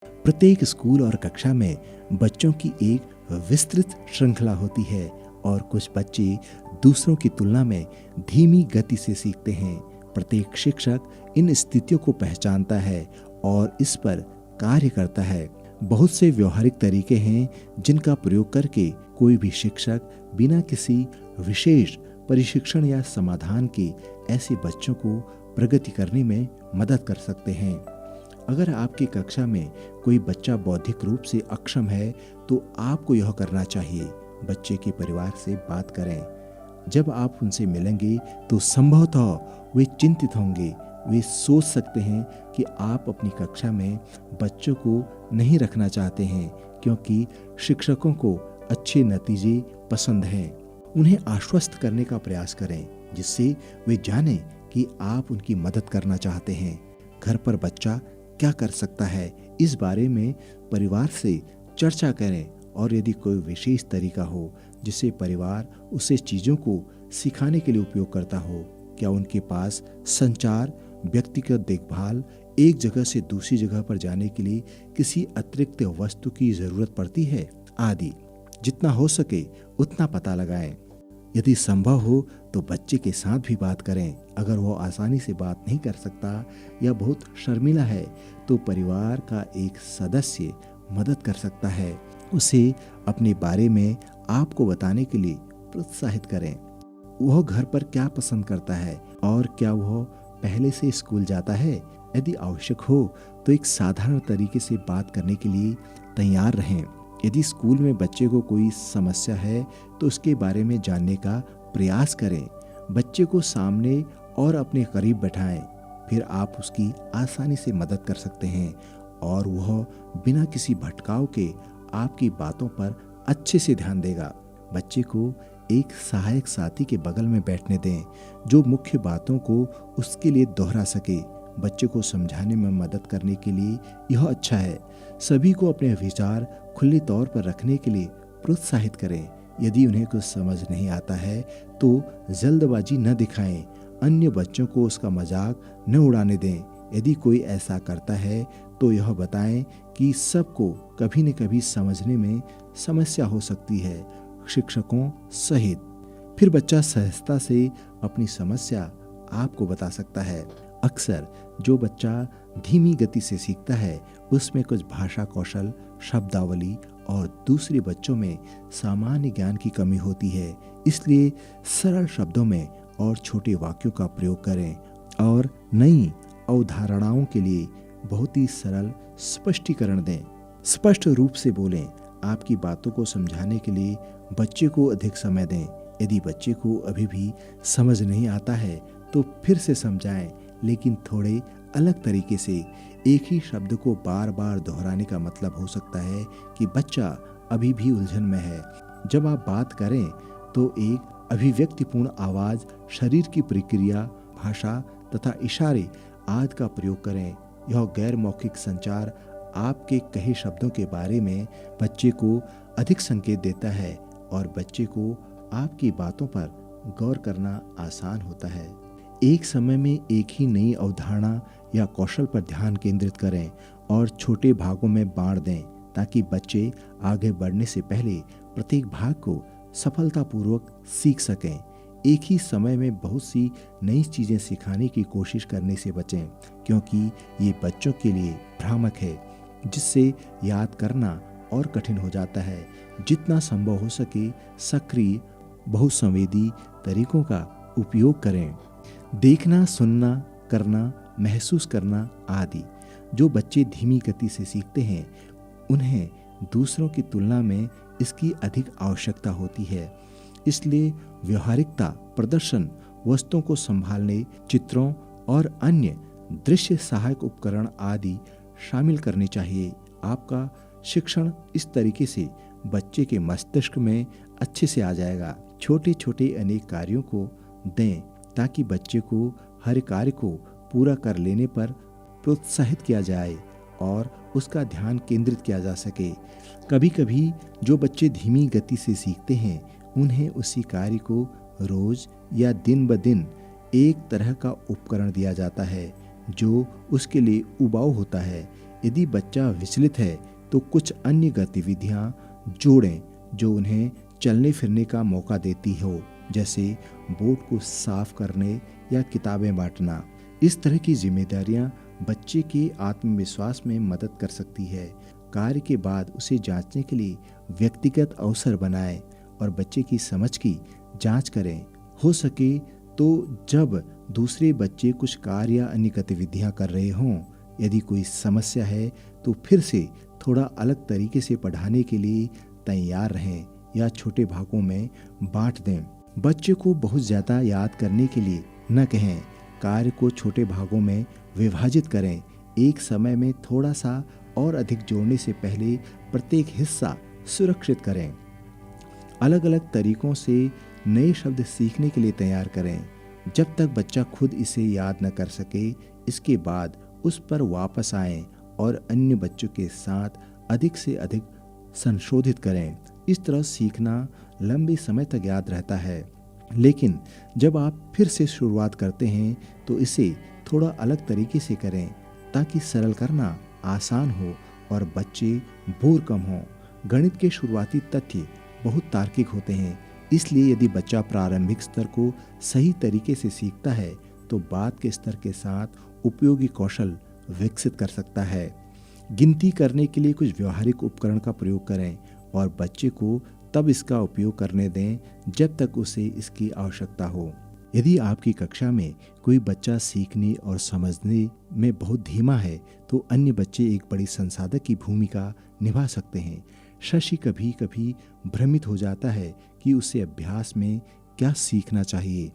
प्रत्येक स्कूल और कक्षा में बच्चों की एक विस्तृत श्रृंखला होती है और कुछ बच्चे दूसरों की तुलना में धीमी गति से सीखते हैं। प्रत्येक शिक्षक इन स्थितियों को पहचानता है और इस पर कार्य करता है। बहुत से व्यवहारिक तरीके हैं जिनका प्रयोग करके कोई भी शिक्षक बिना किसी विशेष प्रशिक्षण या समाधान के ऐसे बच्चों को प्रगति करने में मदद कर सकते हैं। अगर आपकी कक्षा में कोई बच्चा बौद्धिक रूप से अक्षम है तो आपको यह करना चाहिए, बच्चे के परिवार से बात करें। जब आप उनसे मिलेंगे तो संभवतः वे चिंतित होंगे। वे सोच सकते हैं कि आप अपनी कक्षा में बच्चों को नहीं रखना चाहते हैं क्योंकि शिक्षकों को अच्छे नतीजे पसंद हैं। उन्हें आश्वस्त करने का प्रयास करें जिससे वे जानें कि आप उनकी मदद करना चाहते हैं। घर पर बच्चा क्या कर सकता है, इस बारे में परिवार से चर्चा करें और यदि कोई विशेष तरीका हो जिसे परिवार उसे चीज़ों को सिखाने के लिए उपयोग करता हो, क्या उनके पास संचार, व्यक्तिगत देखभाल, एक जगह से दूसरी जगह पर जाने के लिए किसी अतिरिक्त वस्तु की ज़रूरत पड़ती है आदि। जितना हो सके उतना पता लगाएं। यदि संभव हो तो बच्चे के साथ भी बात करें। अगर वो आसानी से बात नहीं कर सकता या बहुत शर्मीला है तो परिवार का एक सदस्य मदद कर सकता है। उसे अपने बारे में आपको बताने के लिए प्रोत्साहित करें। वह घर पर क्या पसंद करता है और क्या वह पहले से स्कूल जाता है। यदि आवश्यक हो तो एक साधारण तरीके से बात करने के लिए तैयार रहें। यदि स्कूल में बच्चे को कोई समस्या है तो उसके बारे में जानने का प्रयास करें। बच्चे को सामने और अपने करीब बैठाएं, फिर आप उसकी आसानी से मदद कर सकते हैं और वह बिना किसी भटकाव के आपकी बातों पर अच्छे से ध्यान देगा। बच्चे को एक सहायक साथी के बगल में बैठने दें जो मुख्य बातों को उसके लिए दोहरा सके। बच्चे को समझाने में मदद करने के लिए यह अच्छा है। सभी को अपने विचार खुले तौर पर रखने के लिए प्रोत्साहित करें। यदि उन्हें कुछ समझ नहीं आता है तो जल्दबाजी न दिखाएं। अन्य बच्चों को उसका मजाक न उड़ाने दें। यदि कोई ऐसा करता है तो यह बताएं कि सबको कभी न कभी समझने में समस्या हो सकती है, शिक्षकों सहित। फिर बच्चा सहजता से अपनी समस्या आपको बता सकता है। अक्सर जो बच्चा धीमी गति से सीखता है उसमें कुछ भाषा कौशल, शब्दावली और दूसरे बच्चों में सामान्य ज्ञान की कमी होती है। इसलिए सरल शब्दों में और छोटे वाक्यों का प्रयोग करें और नई अवधारणाओं के लिए बहुत ही सरल स्पष्टीकरण दें। स्पष्ट रूप से बोलें। आपकी बातों को समझाने के लिए बच्चे को अधिक समय दें। यदि बच्चे को अभी भी समझ नहीं आता है तो फिर से समझाएं, लेकिन थोड़े अलग तरीके से। एक ही शब्द को बार बार दोहराने का मतलब हो सकता है कि बच्चा अभी भी उलझन में है। जब आप बात करें तो एक अभिव्यक्तिपूर्ण आवाज, शरीर की प्रक्रिया, भाषा तथा इशारे आदि का प्रयोग करें। यह गैर मौखिक संचार आपके कहे शब्दों के बारे में बच्चे को अधिक संकेत देता है और बच्चे को आपकी बातों पर गौर करना आसान होता है। एक समय में एक ही नई अवधारणा या कौशल पर ध्यान केंद्रित करें और छोटे भागों में बांट दें ताकि बच्चे आगे बढ़ने से पहले प्रत्येक भाग को सफलतापूर्वक सीख सकें। एक ही समय में बहुत सी नई चीज़ें सिखाने की कोशिश करने से बचें क्योंकि ये बच्चों के लिए भ्रामक है, जिससे याद करना और कठिन हो जाता है। जितना संभव हो सके सक्रिय, बहुसंवेदी तरीकों का उपयोग करें। देखना, सुनना, करना, महसूस करना आदि। जो बच्चे धीमी गति से सीखते हैं उन्हें दूसरों की तुलना में इसकी अधिक आवश्यकता होती है। इसलिए व्यवहारिकता, प्रदर्शन, वस्तुओं को संभालने, चित्रों और अन्य दृश्य सहायक उपकरण आदि शामिल करने चाहिए। आपका शिक्षण इस तरीके से बच्चे के मस्तिष्क में अच्छे से आ जाएगा। छोटे छोटे अनेक कार्यों को दें ताकि बच्चे को हर कार्य को पूरा कर लेने पर प्रोत्साहित किया जाए और उसका ध्यान केंद्रित किया जा सके। कभी कभी जो बच्चे धीमी गति से सीखते हैं उन्हें उसी कार्य को रोज या दिन ब दिन एक तरह का उपकरण दिया जाता है जो उसके लिए उबाऊ होता है। यदि बच्चा विचलित है तो कुछ अन्य गतिविधियां जोड़ें जो उन्हें चलने फिरने का मौका देती हो, जैसे बोर्ड को साफ करने या किताबें बांटना। इस तरह की जिम्मेदारियां बच्चे के आत्मविश्वास में मदद कर सकती है। कार्य के बाद उसे जांचने के लिए व्यक्तिगत अवसर बनाएं और बच्चे की समझ की जांच करें। हो सके तो जब दूसरे बच्चे कुछ कार्य या अन्य गतिविधियां कर रहे हों, यदि कोई समस्या है तो फिर से थोड़ा अलग तरीके से पढ़ाने के लिए तैयार रहें या छोटे भागों में बांट दें। बच्चे को बहुत ज़्यादा याद करने के लिए न कहें। कार्य को छोटे भागों में विभाजित करें। एक समय में थोड़ा सा और अधिक जोड़ने से पहले प्रत्येक हिस्सा सुरक्षित करें। अलग अलग तरीकों से नए शब्द सीखने के लिए तैयार करें। जब तक बच्चा खुद इसे याद न कर सके, इसके बाद उस पर वापस आएं और अन्य बच्चों के साथ अधिक से अधिक संशोधित करें। इस तरह सीखना लंबे समय तक याद रहता है। लेकिन जब आप फिर से शुरुआत करते हैं तो इसे थोड़ा अलग तरीके से करें ताकि सरल करना आसान हो और बच्चे बोर कम हों। गणित के शुरुआती तथ्य बहुत तार्किक होते हैं, इसलिए यदि बच्चा प्रारंभिक स्तर को सही तरीके से सीखता है तो बाद के स्तर के साथ उपयोगी कौशल विकसित कर सकता है। गिनती करने के लिए कुछ व्यवहारिक उपकरण का प्रयोग करें और बच्चे को तब इसका उपयोग करने दें जब तक उसे इसकी आवश्यकता हो। यदि आपकी कक्षा में कोई बच्चा सीखने और समझने में बहुत धीमा है तो अन्य बच्चे एक बड़ी संसाधक की भूमिका निभा सकते हैं। शशि कभी कभी भ्रमित हो जाता है कि उसे अभ्यास में क्या सीखना चाहिए।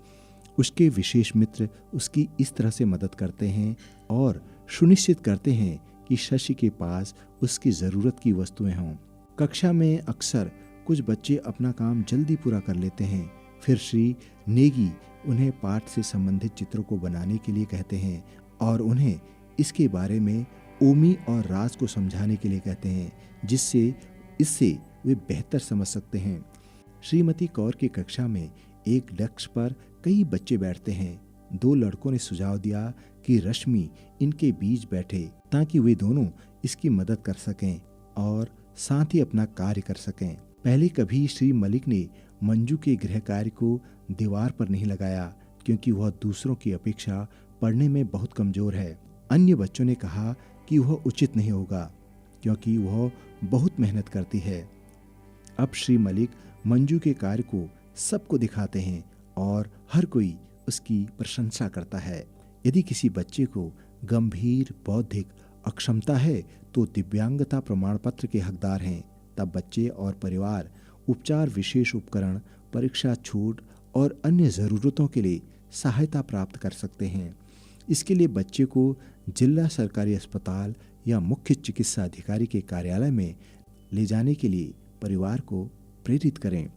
उसके विशेष मित्र उसकी इस तरह से मदद करते हैं और सुनिश्चित करते हैं कि शशि के पास उसकी ज़रूरत की वस्तुएं हों। कक्षा में अक्सर कुछ बच्चे अपना काम जल्दी पूरा कर लेते हैं। फिर श्री नेगी उन्हें पाठ से संबंधित चित्रों को बनाने के लिए कहते हैं और उन्हें इसके बारे में ओमी और राज को समझाने के लिए कहते हैं, इससे वे बेहतर समझ सकते हैं। श्रीमती कौर की कक्षा में एक डेस्क पर कई बच्चे बैठते हैं। दो लड़कों ने सुझाव दिया कि रश्मि इनके बीच बैठे ताकि वे दोनों इसकी मदद कर सकें और साथ ही अपना कार्य कर सकें। पहले कभी श्री मलिक ने मंजू के गृह कार्य को दीवार पर नहीं लगाया क्योंकि वह दूसरों की अपेक्षा पढ़ने में बहुत कमजोर है। अन्य बच्चों ने कहा कि वह उचित नहीं होगा क्योंकि वह बहुत मेहनत करती है। अब श्री मलिक मंजू के कार्य को सबको दिखाते हैं और हर कोई उसकी प्रशंसा करता है। यदि किसी बच्चे को गंभीर बौद्धिक अक्षमता है तो दिव्यांगता प्रमाण पत्र के हकदार हैं। तब बच्चे और परिवार उपचार, विशेष उपकरण, परीक्षा छूट और अन्य ज़रूरतों के लिए सहायता प्राप्त कर सकते हैं। इसके लिए बच्चे को जिला सरकारी अस्पताल या मुख्य चिकित्सा अधिकारी के कार्यालय में ले जाने के लिए परिवार को प्रेरित करें।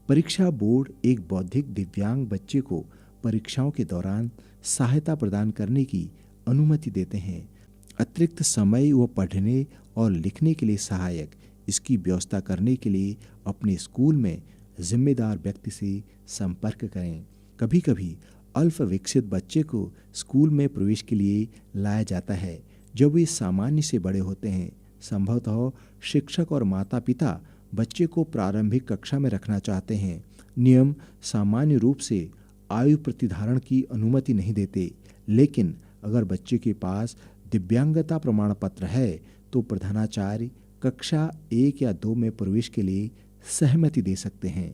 परीक्षा बोर्ड एक बौद्धिक दिव्यांग बच्चे को परीक्षाओं के दौरान सहायता प्रदान करने की अनुमति देते हैं। अतिरिक्त समय व पढ़ने और लिखने के लिए सहायक इसकी व्यवस्था करने के लिए अपने स्कूल में जिम्मेदार व्यक्ति से संपर्क करें। कभी कभी अल्प विकसित बच्चे को स्कूल में प्रवेश के लिए लाया जाता है जब वे सामान्य से बड़े होते हैं। संभवतः शिक्षक और माता पिता बच्चे को प्रारंभिक कक्षा में रखना चाहते हैं। नियम सामान्य रूप से आयु प्रतिधारण की अनुमति नहीं देते, लेकिन अगर बच्चे के पास दिव्यांगता प्रमाण पत्र है तो प्रधानाचार्य कक्षा 1 या 2 में प्रवेश के लिए सहमति दे सकते हैं।